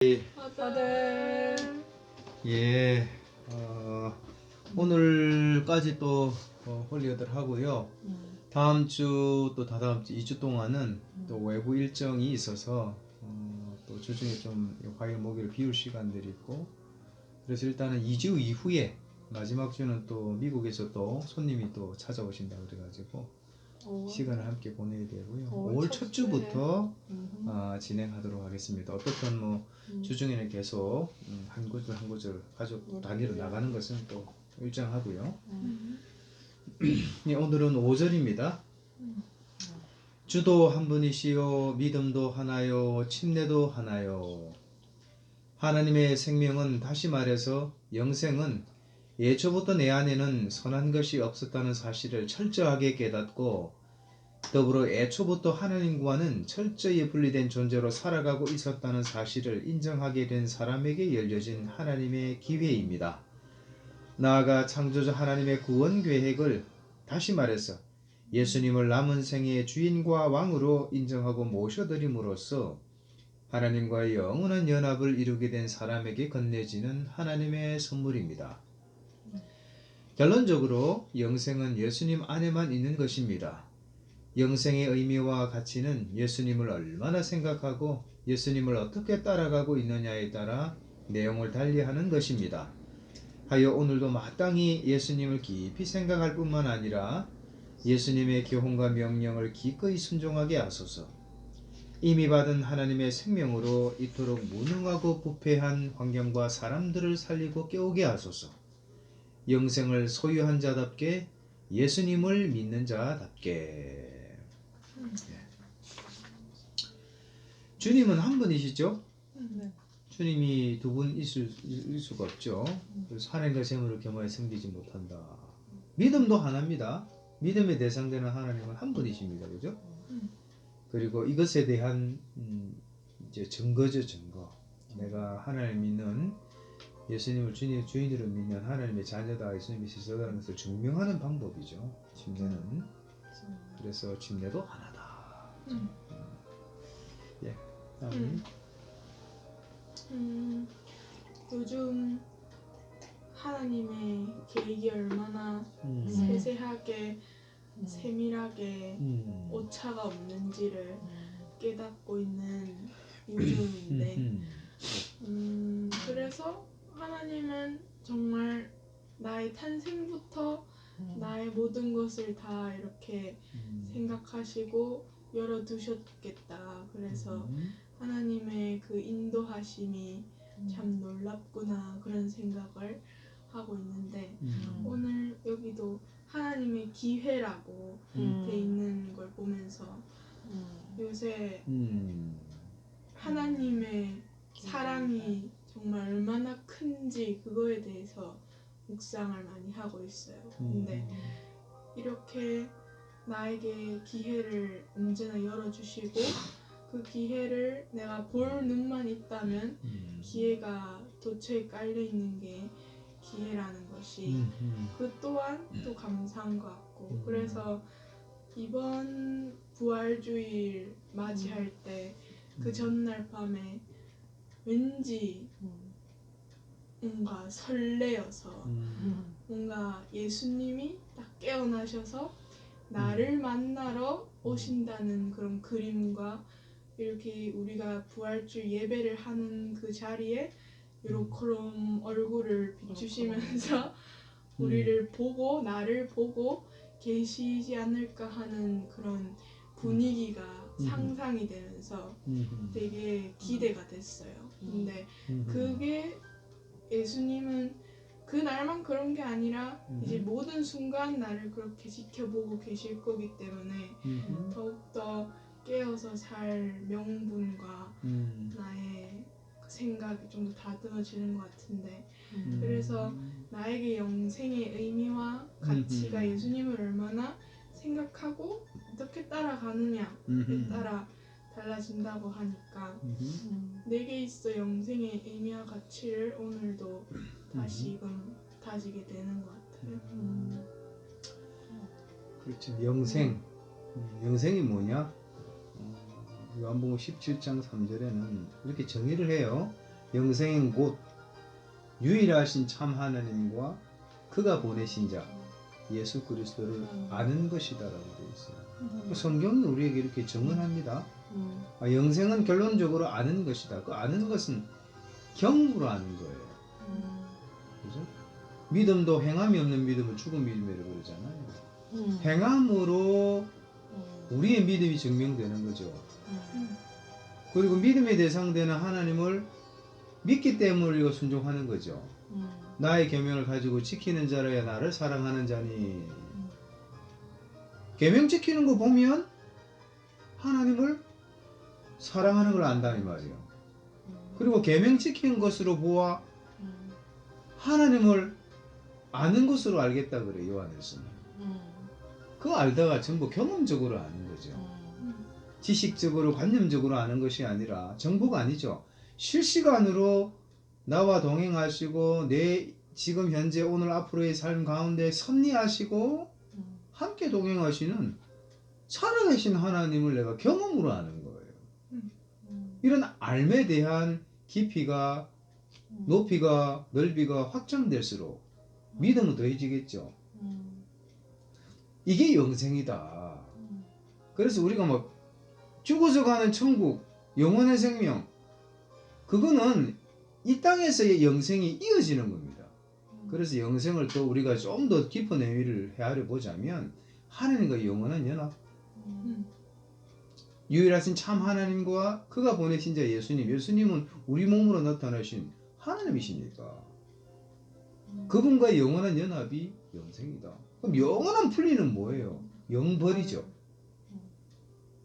아들. 예, 오늘까지 또 홀리어들 하고요. 다음 주 또 다다음 주 2주 동안은 또 외부 일정이 있어서 또 주중에 좀 화요일 목요일 비울 시간들이 있고, 그래서 일단은 2주 이후에 마지막 주는 또 미국에서 또 손님이 또 찾아오신다 그래가지고 시간을 함께 보내야 되고요. 5월 첫 주부터 진행하도록 하겠습니다. 어떻든 뭐 주중에는 계속 한 구절 한 구절 가족 단위로 나가는 것은 또 일정하고요. 예, 오늘은 5절입니다. 주도 한 분이시요 믿음도 하나요 침례도 하나요. 하나님의 생명은, 다시 말해서 영생은 예초부터 내 안에는 선한 것이 없었다는 사실을 철저하게 깨닫고, 더불어 애초부터 하나님과는 철저히 분리된 존재로 살아가고 있었다는 사실을 인정하게 된 사람에게 열려진 하나님의 기회입니다. 나아가 창조자 하나님의 구원 계획을, 다시 말해서 예수님을 남은 생애의 주인과 왕으로 인정하고 모셔드림으로써 하나님과의 영원한 연합을 이루게 된 사람에게 건네지는 하나님의 선물입니다. 결론적으로 영생은 예수님 안에만 있는 것입니다. 영생의 의미와 가치는 예수님을 얼마나 생각하고 예수님을 어떻게 따라가고 있느냐에 따라 내용을 달리하는 것입니다. 하여 오늘도 마땅히 예수님을 깊이 생각할 뿐만 아니라 예수님의 교훈과 명령을 기꺼이 순종하게 하소서. 이미 받은 하나님의 생명으로 이토록 무능하고 부패한 환경과 사람들을 살리고 깨우게 하소서. 영생을 소유한 자답게, 예수님을 믿는 자답게. 주님은 한 분이시죠? 네. 주님이 두 분 있을 수가 없죠. 그래서 하나님과 재물을 겸하여 섬기지 못한다. 믿음도 하나입니다. 믿음의 대상되는 하나님은 한 분이십니다. 그죠? 그리고 이것에 대한 이제 증거죠, 증거. 내가 하나님을 믿는, 예수님을 주인으로 믿는 하나님의 자녀다, 예수님이 시소다는 것을 증명하는 방법이죠. 침례는. 그래서 침례도 하나다. 예. 요즘 하나님의 계획이 얼마나 세세하게 세밀하게 오차가 없는지를 깨닫고 있는 요즘인데, 그래서 하나님은 정말 나의 탄생부터 나의 모든 것을 다 이렇게 생각하시고 열어두셨겠다. 그래서 하나님의 그 인도하심이 참 놀랍구나, 그런 생각을 하고 있는데, 오늘 여기도 하나님의 기회라고 돼 있는 걸 보면서 요새 하나님의 사랑이 정말 얼마나 큰지 그거에 대해서 묵상을 많이 하고 있어요. 근데 이렇게 나에게 기회를 언제나 열어주시고, 그 기회를 내가 볼 눈만 있다면 기회가 도처에 깔려있는 게 기회라는 것이 그 또한 또 감사한 것 같고, 그래서 이번 부활주일 맞이할 때 그 전날 밤에 왠지 뭔가 설레어서, 뭔가 예수님이 딱 깨어나셔서 나를 만나러 오신다는 그런 그림과, 이렇게 우리가 부활주일 예배를 하는 그 자리에 요렇게럼 얼굴을 비추시면서 우리를 보고 나를 보고 계시지 않을까 하는 그런 분위기가 상상이 되면서 되게 기대가 됐어요. 근데 그게 예수님은 그날만 그런 게 아니라 이제 모든 순간 나를 그렇게 지켜보고 계실 거기 때문에 더욱더 깨어서 살 명분과 나의 생각이 좀 더 다듬어지는 것 같은데, 그래서 나에게 영생의 의미와 가치가 예수님을 얼마나 생각하고 어떻게 따라가느냐에 따라 달라진다고 하니까 내게 있어 영생의 의미와 가치를 오늘도 다시금 다지게 되는 것 같아요. 그렇죠. 영생. 영생이 뭐냐? 요한복음 17장 3절에는 이렇게 정의를 해요. 영생은 곧 유일하신 참 하나님과 그가 보내신 자 예수 그리스도를 아는 것이다라고 되어 있어요. 성경이 우리에게 이렇게 증언합니다. 영생은 결론적으로 아는 것이다. 그 아는 것은 경험으로 아는 거예요. 그죠? 믿음도 행함이 없는 믿음은 죽은 믿음이라고 그러잖아요. 행함으로 우리의 믿음이 증명되는 거죠. 그리고 믿음의 대상되는 하나님을 믿기 때문에 우리가 순종하는 거죠. 나의 계명을 가지고 지키는 자라야 나를 사랑하는 자니. 계명 지키는 거 보면 하나님을 사랑하는 걸 안다 이 말이에요. 그리고 계명 지키는 것으로 보아 하나님을 아는 것으로 알겠다 그래 요한일서는. 그거 알다가 전부 경험적으로 아는 거죠. 지식적으로 관념적으로 아는 것이 아니라 정보가 아니죠. 실시간으로 나와 동행하시고 내 지금 현재 오늘 앞으로의 삶 가운데 섭리하시고 함께 동행하시는 살아계신 하나님을 내가 경험으로 아는 거예요. 이런 알에 대한 깊이가 높이가 넓이가 확장될수록 믿음은 더해지겠죠. 이게 영생이다. 그래서 우리가 막 죽어서 가는 천국, 영원의 생명, 그거는 이 땅에서의 영생이 이어지는 겁니다. 그래서 영생을 또 우리가 좀 더 깊은 의미를 헤아려 보자면 하나님과 영원한 연합, 유일하신 참 하나님과 그가 보내신 자 예수님, 예수님은 우리 몸으로 나타나신 하나님이십니까? 그분과 영원한 연합이 영생이다. 그럼 영원한 분리는 뭐예요? 영벌이죠.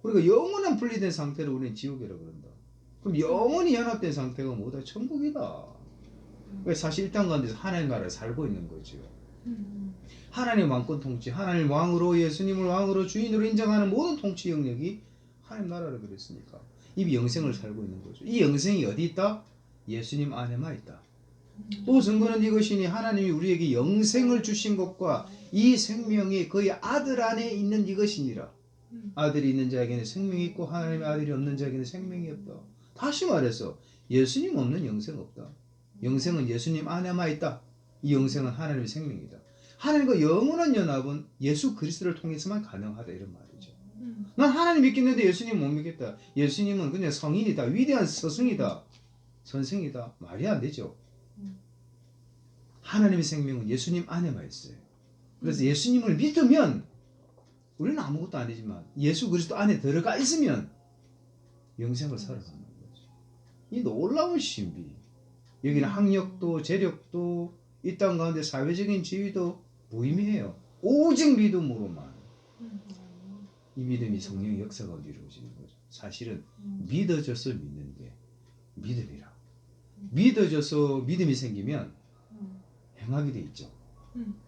그러니까 영원한 분리된 상태를 우리는 지옥이라고 그런다. 그럼 영원히 연합된 상태가 뭐다? 천국이다. 왜 사실 이 땅 가운데서 하나님 나라를 살고 있는 거죠. 하나님 왕권 통치, 하나님 왕으로 예수님을 왕으로 주인으로 인정하는 모든 통치 영역이 하나님 나라라 그랬으니까 이 영생을 살고 있는 거죠. 이 영생이 어디 있다? 예수님 안에만 있다. 또 증거는 이것이니 하나님이 우리에게 영생을 주신 것과 이 생명이 그의 아들 안에 있는 이것이니라. 아들이 있는 자에게는 생명이 있고 하나님의 아들이 없는 자에게는 생명이 없다. 다시 말해서 예수님 없는 영생 없다. 영생은 예수님 안에만 있다. 이 영생은 하나님의 생명이다. 하나님과 영원한 연합은 예수 그리스도를 통해서만 가능하다 이런 말이죠. 난 하나님 믿겠는데 예수님 못 믿겠다. 예수님은 그냥 성인이다. 위대한 스승이다. 선생이다. 말이 안 되죠. 하나님의 생명은 예수님 안에만 있어요. 그래서 예수님을 믿으면 우리는 아무것도 아니지만 예수 그리스도 안에 들어가 있으면 영생을 살아가는 거죠. 이 놀라운 신비. 여기는 학력도 재력도 이 땅 가운데 사회적인 지위도 무의미해요. 오직 믿음으로만 이 믿음이 성령의 역사가 이루어지는 거죠. 사실은 믿어져서 믿는 게 믿음이라. 믿어져서 믿음이 생기면 행하게 돼 있죠.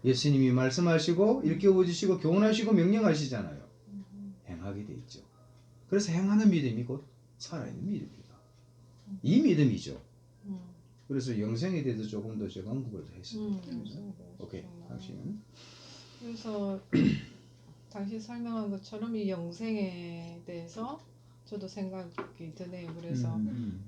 예수님이 말씀하시고 일깨워 주시고 교훈하시고 명령하시잖아요. 행하게 돼 있죠. 그래서 행하는 믿음이 곧 살아있는 믿음이다. 이 믿음이죠. 그래서 영생에 대해서 조금 더 제가 언급을 했습니다. 오케이, 당신은? 그래서 당시 설명한 것처럼 이 영생에 대해서 저도 생각이 드네요. 그래서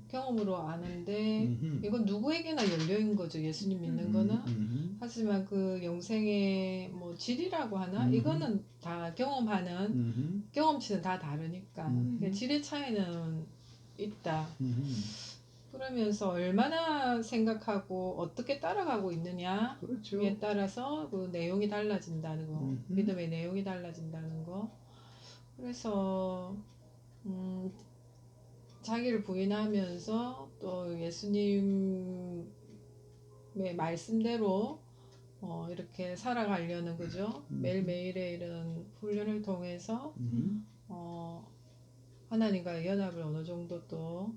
경험으로 아는데 이건 누구에게나 열려있는 거죠. 예수님 믿는 거는. 하지만 그 영생의 뭐 질이라고 하나? 이거는 다 경험하는 경험치는 다 다르니까 질의 차이는 있다. 그러면서 얼마나 생각하고 어떻게 따라가고 있느냐에 그렇죠. 따라서 그 내용이 달라진다는 거, 믿음의 내용이 달라진다는 거. 그래서 자기를 부인하면서 또 예수님의 말씀대로 이렇게 살아가려는 거죠. 매일매일의 이런 훈련을 통해서 하나님과의 연합을 어느 정도 또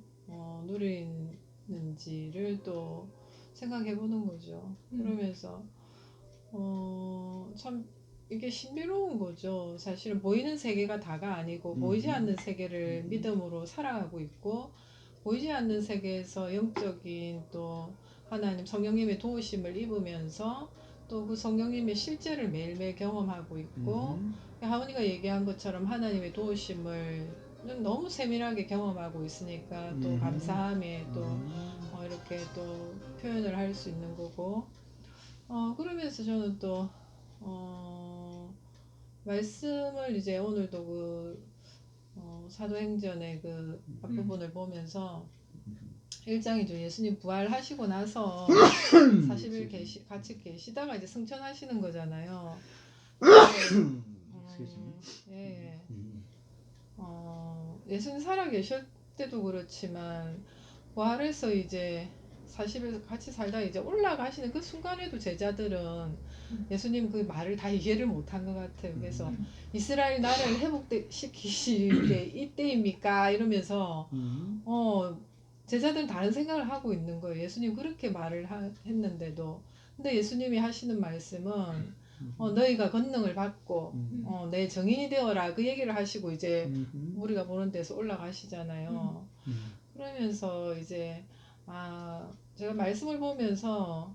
누리는지를 또 생각해 보는 거죠. 그러면서 참 이게 신비로운 거죠. 사실은 보이는 세계가 다가 아니고 보이지 않는 세계를 믿음으로 살아가고 있고 보이지 않는 세계에서 영적인 또 하나님 성령님의 도우심을 입으면서 또 그 성령님의 실제를 매일매일 경험하고 있고 하은이가 얘기한 것처럼 하나님의 도우심을 너무 세밀하게 경험하고 있으니까 또 감사함에 또 이렇게 또 표현을 할 수 있는 거고 그러면서 저는 또 말씀을 이제 오늘도 그 사도행전의 그 앞부분을 보면서 1장이죠. 예수님 부활하시고 나서 40일 같이 계시다가 이제 승천하시는 거잖아요. 예. 예수님 살아 계실 때도 그렇지만 부활해서 이제 40일 같이 살다 이제 올라가시는 그 순간에도 제자들은 예수님 그 말을 다 이해를 못한 것 같아요. 그래서 이스라엘 나라를 회복시키실 때 이때입니까? 이러면서 제자들은 다른 생각을 하고 있는 거예요. 예수님 그렇게 말을 했는데도. 근데 예수님이 하시는 말씀은 너희가 권능을 받고 내 증인이 되어라 그 얘기를 하시고 이제 우리가 보는 데서 올라가시잖아요. 그러면서 이제 제가 말씀을 보면서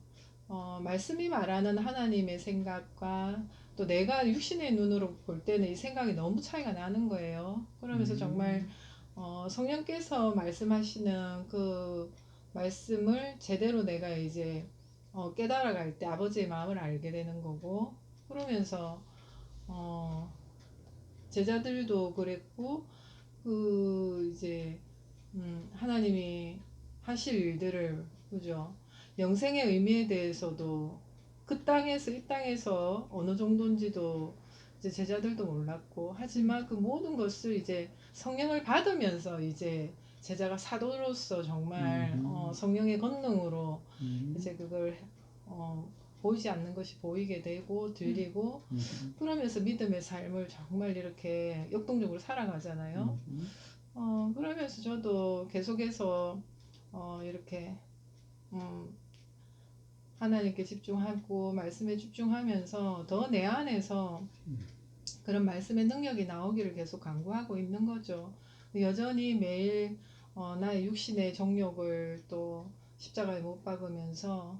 말씀이 말하는 하나님의 생각과 또 내가 육신의 눈으로 볼 때는 이 생각이 너무 차이가 나는 거예요. 그러면서 정말 성령께서 말씀하시는 그 말씀을 제대로 내가 이제 깨달아갈 때 아버지의 마음을 알게 되는 거고, 그러면서 제자들도 그랬고 그 이제 하나님이 하실 일들을, 그죠? 영생의 의미에 대해서도 그 땅에서 이 땅에서 어느 정도인지도 이제 제자들도 몰랐고, 하지만 그 모든 것을 이제 성령을 받으면서 이제 제자가 사도로서 정말 성령의 권능으로 이제 그걸 보이지 않는 것이 보이게 되고 들리고 그러면서 믿음의 삶을 정말 이렇게 역동적으로 살아가잖아요. 그러면서 저도 계속해서 이렇게 하나님께 집중하고 말씀에 집중하면서 더 내 안에서 그런 말씀의 능력이 나오기를 계속 간구하고 있는 거죠. 여전히 매일 나의 육신의 정욕을 또 십자가에 못 박으면서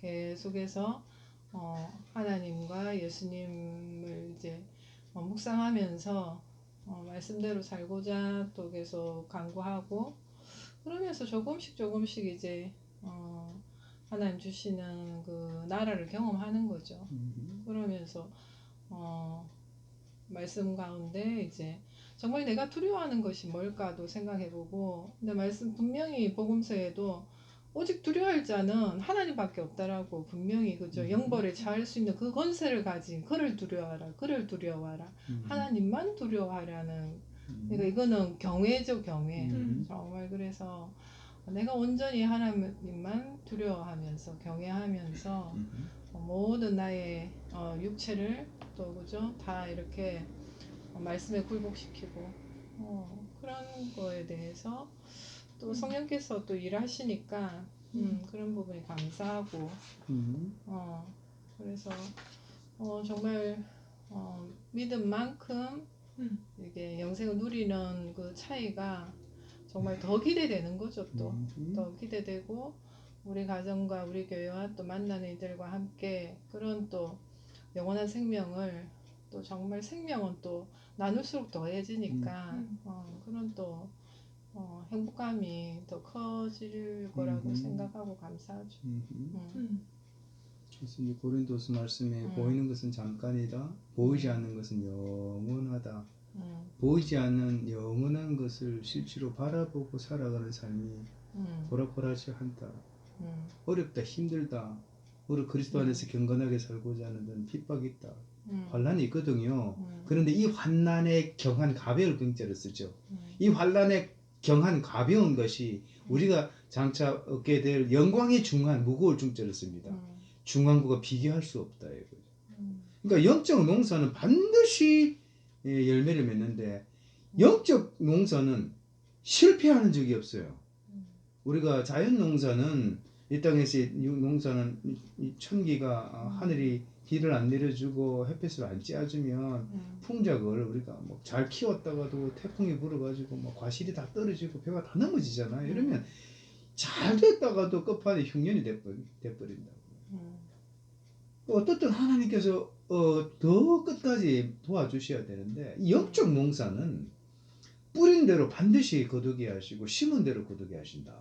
계속해서 하나님과 예수님을 이제 묵상하면서 말씀대로 살고자 또 계속 간구하고, 그러면서 조금씩 이제 하나님 주시는 그 나라를 경험하는 거죠. 그러면서 말씀 가운데 이제 정말 내가 두려워하는 것이 뭘까도 생각해보고, 근데 말씀 분명히 복음서에도 오직 두려워할 자는 하나님밖에 없다라고 분명히, 그죠? 영벌에 처할 수 있는 그 권세를 가진 그를 두려워하라, 그를 두려워하라, 하나님만 두려워하라는, 그러니까 이거는 경외죠, 경외. 정말 그래서 내가 온전히 하나님만 두려워하면서 경외하면서 모든 나의 육체를 또, 그죠? 다 이렇게 말씀에 굴복시키고 그런 거에 대해서 또 성령께서 또 일하시니까 그런 부분이 감사하고 그래서 정말 믿음만큼 이게 영생을 누리는 그 차이가 정말 더 기대되는 거죠. 또 더 기대되고 우리 가정과 우리 교회와 또 만나는 이들과 함께 그런 또 영원한 생명을 또 정말 생명은 또 나눌수록 더해지니까 그런 또 행복감이 더 커질 거라고 생각하고 감사하죠. 그래서 이 고린도서 말씀에 보이는 것은 잠깐이다, 보이지 않는 것은 영원하다. 보이지 않는 영원한 것을 실제로 바라보고 살아가는 삶이 보라보라지 않다. 어렵다, 힘들다. 우리 그리스도 안에서 경건하게 살고자 하는 데는 핍박이 있다. 환난이 있거든요. 그런데 이 환난에 경한 가벼울 경자를 쓰죠. 이 환난에 경한 가벼운 것이 우리가 장차 얻게 될 영광의 중한 무거울 중자를 씁니다. 중한구가 비교할 수 없다. 그러니까 영적 농사는 반드시 열매를 맺는데 영적 농사는 실패하는 적이 없어요. 우리가 자연 농사는 이 땅에서 농사는 이 천기가 하늘이 비를 안 내려주고 햇빛을 안 쬐어주면 풍작을 우리가 뭐 잘 키웠다가도 태풍이 불어가지고 뭐 과실이 다 떨어지고 배가 다 넘어지잖아요. 이러면 잘 됐다가도 끝판에 흉년이 돼버린다고. 어떻든 하나님께서 더 끝까지 도와주셔야 되는데 영적 농사는 뿌린 대로 반드시 거두게 하시고 심은 대로 거두게 하신다.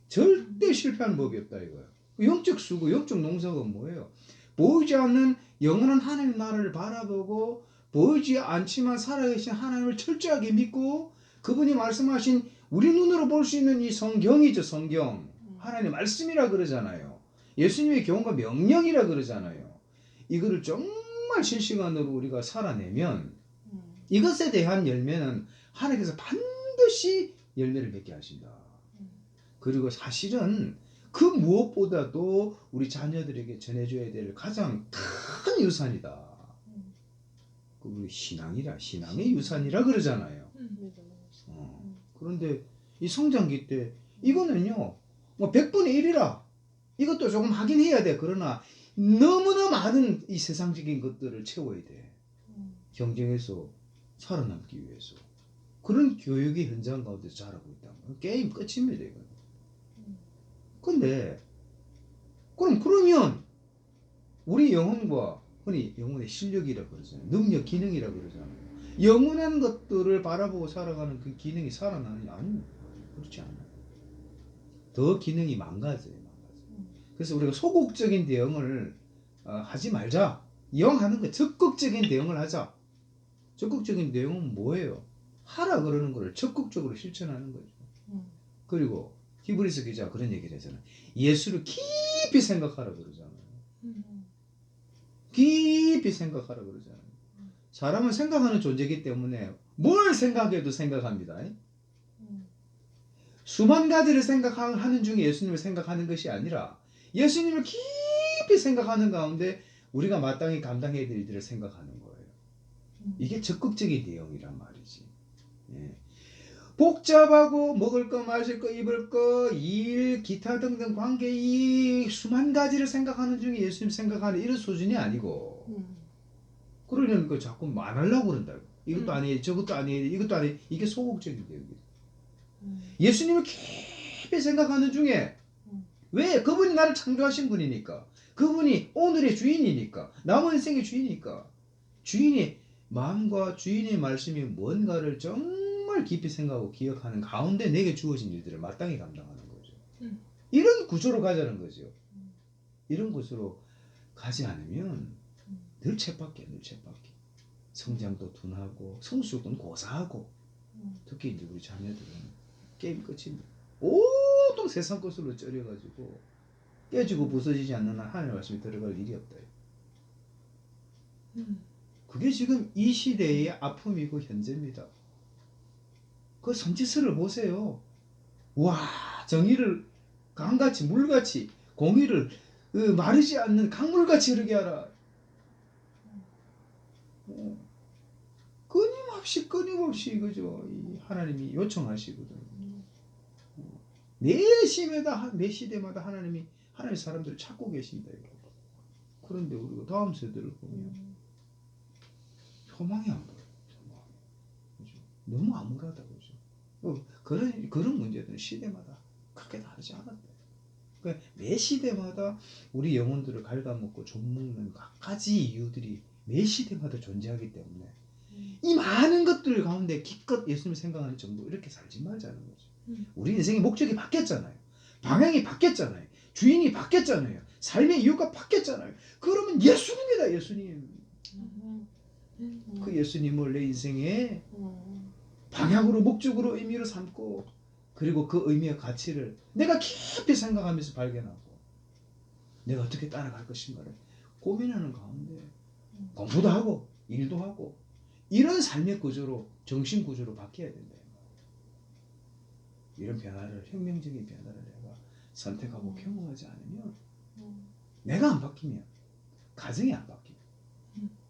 절대 실패하는 법이 없다 이거예요. 영적 수고, 영적 농사가 뭐예요? 보이지 않는 영원한 하나님 나라를 바라보고 보이지 않지만 살아계신 하나님을 철저하게 믿고 그분이 말씀하신 우리 눈으로 볼 수 있는 이 성경이죠. 성경. 하나님의 말씀이라 그러잖아요. 예수님의 교훈과 명령이라 그러잖아요. 이거를 정말 실시간으로 우리가 살아내면 이것에 대한 열매는 하나님께서 반드시 열매를 맺게 하신다. 그리고 사실은 그 무엇보다도 우리 자녀들에게 전해줘야 될 가장 큰 유산이다. 그 우리 신앙의 유산이라 그러잖아요. 그런데 이 성장기 때 이거는요, 뭐 100분의 1이라 이것도 조금 하긴 해야 돼. 그러나 너무나 많은 이 세상적인 것들을 채워야 돼. 경쟁에서 살아남기 위해서. 그런 교육이 현장 가운데 자라고 있다는 거예요. 게임 끝입니다, 이거. 근데 그러면 우리 영혼과 흔히 영혼의 실력이라 그러잖아요. 능력, 기능이라 그러잖아요. 영원한 것들을 바라보고 살아가는 그 기능이 살아나느냐? 아니요. 그렇지 않아요. 더 기능이 망가져요. 그래서 우리가 소극적인 대응을 하지 말자. 영하는 거 적극적인 대응을 하자. 적극적인 대응은 뭐예요? 하라 그러는 거를 적극적으로 실천하는 거죠. 그리고 히브리서 기자가 그런 얘기를 하잖아요. 예수를 깊이 생각하라 그러잖아요. 깊이 생각하라 그러잖아요. 사람은 생각하는 존재이기 때문에 뭘 생각해도 생각합니다. 수만 가지를 생각하는 중에 예수님을 생각하는 것이 아니라 예수님을 깊이 생각하는 가운데 우리가 마땅히 감당해야 될 일들을 생각하는 거예요. 이게 적극적인 대응이란 말이지. 예. 복잡하고 먹을 거, 마실 거, 입을 거, 일, 기타 등등 관계 이 수만 가지를 생각하는 중에 예수님 생각하는 이런 수준이 아니고 그러려니까 자꾸 안 하려고 그런다고. 이것도 아니에요, 저것도 아니에요, 이것도 아니에요. 이게 소극적인 대응이에요. 예수님을 깊이 생각하는 중에 왜? 그분이 나를 창조하신 분이니까. 그분이 오늘의 주인이니까. 남은 인생의 주인이니까. 주인의 마음과 주인의 말씀이 뭔가를 정말 깊이 생각하고 기억하는 가운데 내게 주어진 일들을 마땅히 감당하는 거죠. 이런 구조로 가자는 거죠. 이런 구조로 가지 않으면 늘 쳇바퀴. 성장도 둔하고 성숙은 고사하고 특히 이제 우리 자녀들은 게임 끝입니다. 온통 세상 것으로 쩔여가지고 깨지고 부서지지 않는 한 하나님의 말씀이 들어갈 일이 없다. 그게 지금 이 시대의 아픔이고 현재입니다. 그 성지서를 보세요. 와, 정의를 강같이 물같이 공의를 마르지 않는 강물같이 흐르게 하라. 끊임없이 그죠? 이 하나님이 요청하시거든요. 매 시대마다 하나님의 사람들을 찾고 계신다. 그런데 우리가 다음 세대를 보면 소망이 안 보여요. 그죠? 너무 암울하다. 그죠? 그런 문제들은 시대마다 그렇게 다르지 않았다. 그러니까 매 시대마다 우리 영혼들을 갉아먹고 좀먹는 각가지 이유들이 매 시대마다 존재하기 때문에 이 많은 것들 가운데 기껏 예수님을 생각하는 정도 이렇게 살지 말자는 거죠. 우리 인생의 목적이 바뀌었잖아요. 방향이 바뀌었잖아요. 주인이 바뀌었잖아요. 삶의 이유가 바뀌었잖아요. 그러면 예수님이다. 예수님. 그 예수님을 내 인생의 방향으로 목적으로 의미로 삼고 그리고 그 의미의 가치를 내가 깊이 생각하면서 발견하고 내가 어떻게 따라갈 것인가를 고민하는 가운데 공부도 하고 일도 하고 이런 삶의 구조로 정신 구조로 바뀌어야 된다. 이런 변화를 혁명적인 변화를 내가 선택하고 경험하지 않으면 내가 안 바뀌면 가정이 안 바뀌고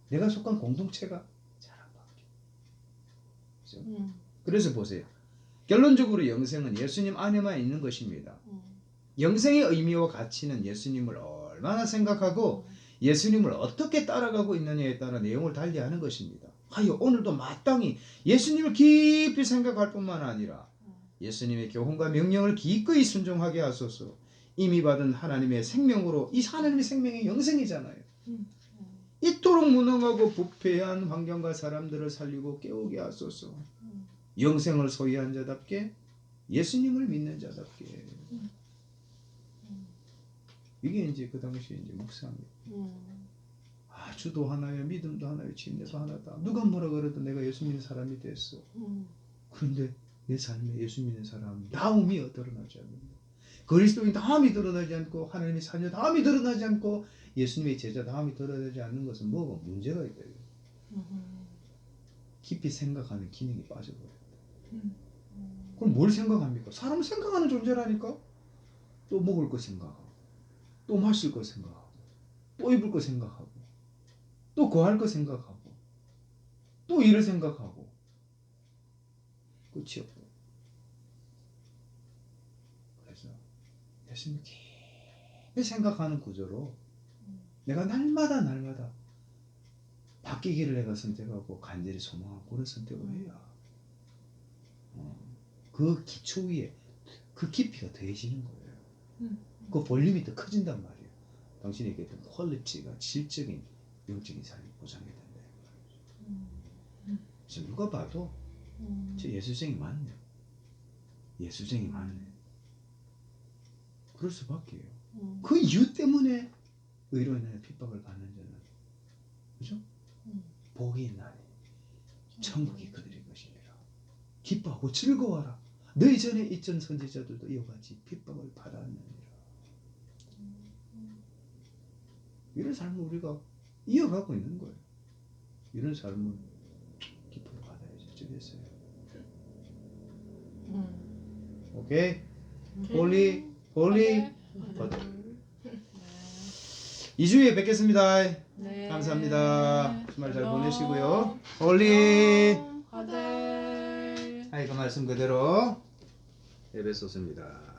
내가 속한 공동체가 잘 안 바뀌고 그렇죠? 그래서 보세요. 결론적으로 영생은 예수님 안에만 있는 것입니다. 영생의 의미와 가치는 예수님을 얼마나 생각하고 예수님을 어떻게 따라가고 있느냐에 따라 내용을 달리하는 것입니다. 하여 오늘도 마땅히 예수님을 깊이 생각할 뿐만 아니라 예수님의 교훈과 명령을 기꺼이 순종하게 하소서. 이미 받은 하나님의 생명으로 이 하나님의 생명이 영생이잖아요. 이토록 무능하고 부패한 환경과 사람들을 살리고 깨우게 하소서. 영생을 소유한 자답게 예수님을 믿는 자답게 이게 이제 그 당시에 이제 묵상이에요. 아, 주도 하나요, 믿음도 하나요, 침례도 하나다. 누가 뭐라 그래도 내가 예수 믿는 사람이 됐어. 그런데 내 삶에 예수 믿는 사람 다음이 드러나지 않는다. 그리스도인 다음이 드러나지 않고 하나님의 자녀 다음이 드러나지 않고 예수님의 제자 다음이 드러나지 않는 것은 뭐가 문제가 있다. 깊이 생각하는 기능이 빠져버렸다. 그럼 뭘 생각합니까? 사람은 생각하는 존재라니까. 또 먹을 거 생각하고, 또 마실 거 생각하고, 또 입을 거 생각하고, 또 구할 거 생각하고, 또 일을 생각하고. 끝이 없고. 그래서 예수님 깊이 생각하는 구조로 내가 날마다 바뀌기를 내가 선택하고 간절히 소망하고 그런 선택을 해야 그 기초 위에 그 깊이가 더해지는 거예요. 그 볼륨이 더 커진단 말이에요. 당신이 얘기했던 퀄리티가 질적인 영적인 삶이 보장이 된다. 그래서 누가 봐도 저 예수쟁이 맞네. 예수쟁이 맞네. 그럴 수밖에요. 그 이유 때문에 의로 인해 핍박을 받는 자는 그죠? 복이 있나니 천국이 그들의 것이니라. 기뻐하고 즐거워하라. 너희 전에 있던 선지자들도 이와 같이 핍박을 받았느니라. 이런 삶을 우리가 이어가고 있는 거예요. 이런 삶을 기쁨을 받아야지. 어쩌겠어요. 오케이? 홀리 버들. 2주에 뵙겠습니다. 네. 감사합니다. 주말 잘 샬롬. 보내시고요. 홀리 아들. 아이 그 말씀 그대로 예배 쏟습니다.